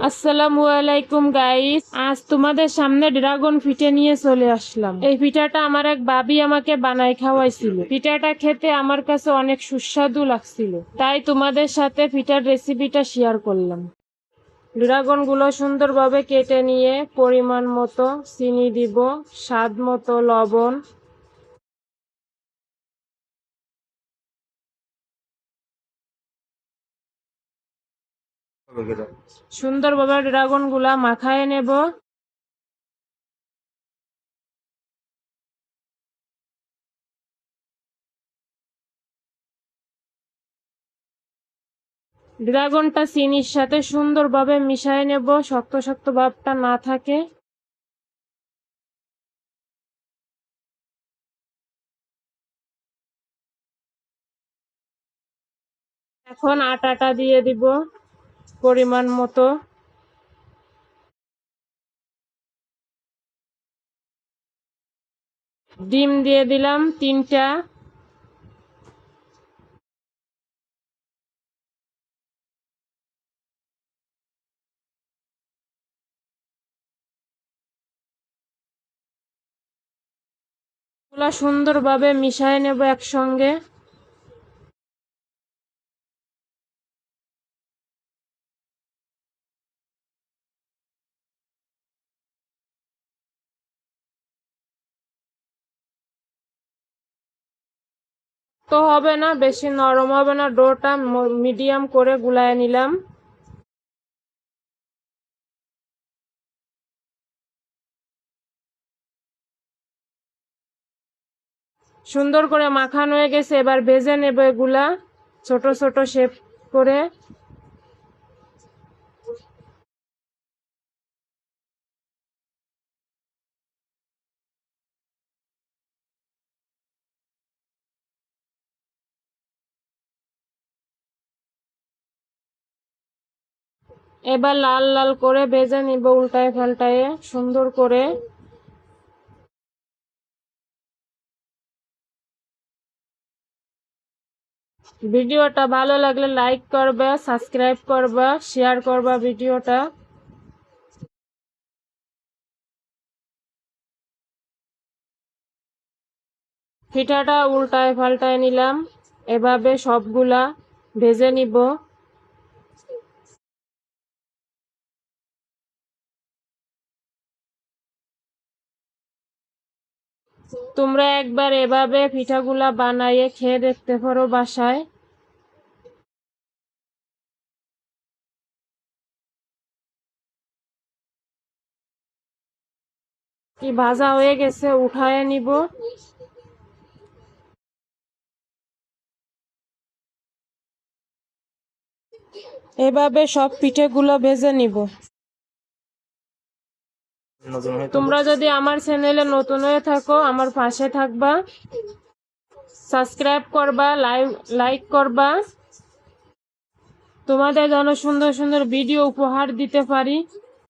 আসসালামু আলাইকুম গাইস, আজ তোমাদের সামনে ড্রাগন পিঠা নিয়ে চলে আসলাম। এই পিঠাটা আমার এক ভাবি আমাকে বানাই খাওয়াইছিল। পিঠাটা খেতে আমার কাছে অনেক সুস্বাদু লাগছিল, তাই তোমাদের সাথে পিঠার রেসিপিটা শেয়ার করলাম। ড্রাগন গুলো সুন্দরভাবে কেটে নিয়ে পরিমাণ মতো চিনি দিব, স্বাদ মতো লবণ, সুন্দরভাবে ড্রাগন গুলা মাখায় নেব। ড্রাগনটা চিনির সাথে সুন্দরভাবে মিশিয়ে নেব, শক্ত শক্ত ভাবটা না থাকে। এখন আটাটা দিয়ে দিব পরিমাণ মতো। ডিম দিয়ে দিলাম 3টা। এগুলা সুন্দরভাবে মিশিয়ে নেব একসঙ্গে। তো হবে না, বেশি নরম হবে না, ডোটা মিডিয়াম করে গুলায় নিলাম। সুন্দর করে মাখানো হয়ে গেছে, এবার ভেজে নেব এগুলা ছোট ছোট শেপ করে। এবার লাল লাল করে ভেজে নিব উল্টায় পাল্টায় সুন্দর করে। ভিডিওটা ভালো লাগলে লাইক করবা, সাবস্ক্রাইব করবা, শেয়ার করবা ভিডিওটা। পিঠাটা উল্টায় পাল্টায় নিলাম, এভাবে সবগুলা ভেজে নিব। তোমরা একবার এভাবে পিঠাগুলা বানাইয়ে খেয়ে দেখতে পারো বাসায়। কি ভাজা হয়ে গেছে, উঠায় নিব। এভাবে সব পিঠেগুলো ভেজে নিব। তোমরা যদি আমার চ্যানেলে নতুন হয়ে থাকো, আমার পাশে থাকবা, সাবস্ক্রাইব করবা, লাইক করবা। তোমাদের যেন সুন্দর সুন্দর ভিডিও উপহার দিতে পারি।